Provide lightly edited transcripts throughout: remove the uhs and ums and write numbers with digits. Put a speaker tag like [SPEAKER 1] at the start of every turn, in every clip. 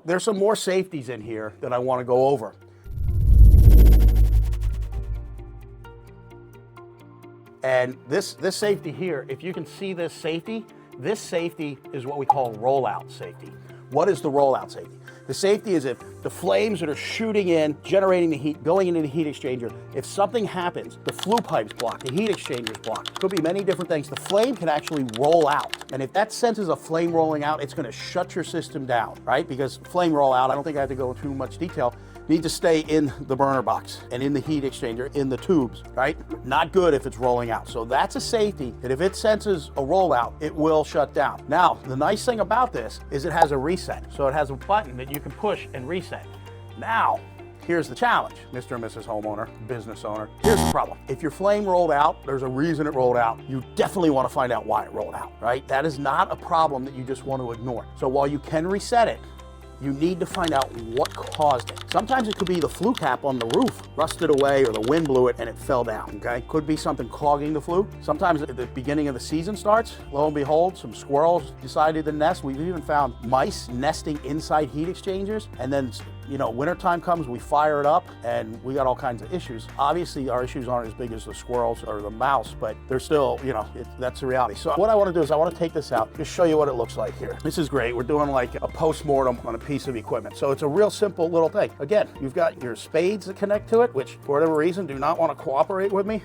[SPEAKER 1] There's some more safeties in here that I want to go over. And this safety here, if you can see this safety is what we call rollout safety. What is the rollout safety? The safety is if the flames that are shooting in, generating the heat, going into the heat exchanger, if something happens, the flue pipe's blocked, the heat exchanger's blocked. Could be many different things. The flame can actually roll out. And if that senses a flame rolling out, it's gonna shut your system down, right? Because flame rollout, I don't think I have to go into too much detail, need to stay in the burner box and in the heat exchanger, in the tubes, right? Not good if it's rolling out. So that's a safety that if it senses a rollout, it will shut down. Now, the nice thing about this is it has a reset. So it has a button that you can push and reset. Now, here's the challenge, Mr. and Mrs. Homeowner, business owner. Here's the problem. If your flame rolled out, there's a reason it rolled out. You definitely want to find out why it rolled out, right? That is not a problem that you just want to ignore. So while you can reset it, you need to find out what caused it. Sometimes it could be the flue cap on the roof rusted away, or the wind blew it and it fell down, okay? Could be something clogging the flue. Sometimes at the beginning of the season starts, lo and behold, some squirrels decided to nest. We've even found mice nesting inside heat exchangers, and then, you know, wintertime comes, we fire it up and we got all kinds of issues. Obviously our issues aren't as big as the squirrels or the mouse, but they're still, you know, that's the reality. So what I want to do is I want to take this out, just show you what it looks like here. This is great. We're doing like a post-mortem on a piece of equipment. So it's a real simple little thing. Again, you've got your spades that connect to it, which for whatever reason do not want to cooperate with me.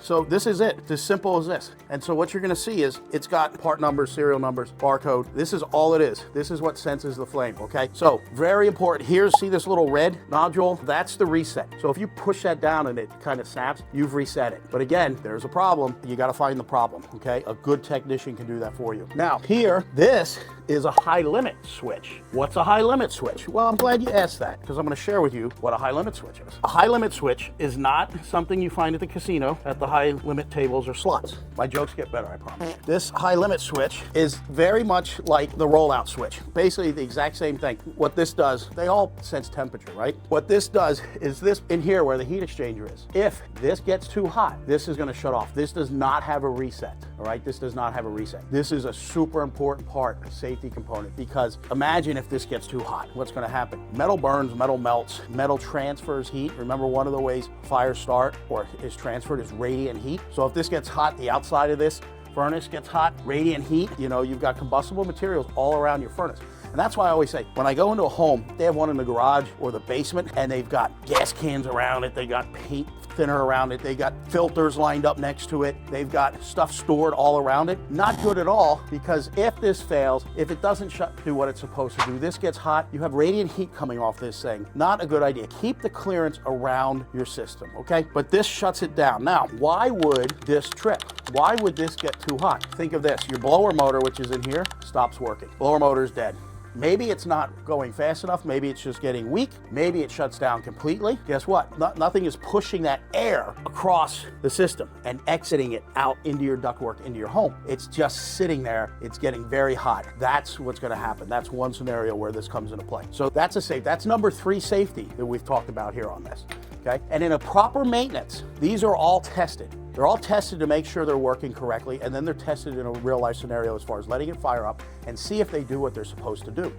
[SPEAKER 1] So this is it. It's as simple as this. And so what you're gonna see is it's got part numbers, serial numbers, barcode. This is all it is. This is what senses the flame, okay? So very important. Here, see this little red nodule? That's the reset. So if you push that down and it kind of snaps, you've reset it. But again, there's a problem. You gotta find the problem, okay? A good technician can do that for you. Now here, this is a high limit switch. What's a high limit switch? Well, I'm glad you asked that, because I'm gonna share with you what a high limit switch is. A high limit switch is not something you find at the casino at the high limit tables or slots. My jokes get better, I promise. This high limit switch is very much like the rollout switch. Basically the exact same thing. What this does, they all sense temperature, right? What this does is this in here where the heat exchanger is. If this gets too hot, this is gonna shut off. This does not have a reset, all right? This does not have a reset. This is a super important part, a safety component, because imagine if this gets too hot, what's gonna happen? Metal burns, metal melts, metal transfers heat. Remember, one of the ways fires start or is transferred is radiant heat. So if this gets hot, the outside of this furnace gets hot, radiant heat, you know, you've got combustible materials all around your furnace. And that's why I always say, when I go into a home, they have one in the garage or the basement, and they've got gas cans around it, they got paint thinner around it, they got filters lined up next to it, they've got stuff stored all around it. Not good at all, because if this fails, if it doesn't do what it's supposed to do, this gets hot, you have radiant heat coming off this thing. Not a good idea. Keep the clearance around your system, okay? But this shuts it down. Now, why would this trip? Why would this get too hot? Think of this, your blower motor, which is in here, stops working. Blower motor is dead. Maybe it's not going fast enough, maybe it's just getting weak, maybe it shuts down completely. Guess what? Nothing is pushing that air across the system and exiting it out into your ductwork, into your home. It's just sitting there, it's getting very hot. That's what's gonna happen. That's one scenario where this comes into play. So that's a safe, that's number 3 safety that we've talked about here on this, okay? And in a proper maintenance, these are all tested. They're all tested to make sure they're working correctly, and then they're tested in a real life scenario as far as letting it fire up and see if they do what they're supposed to do.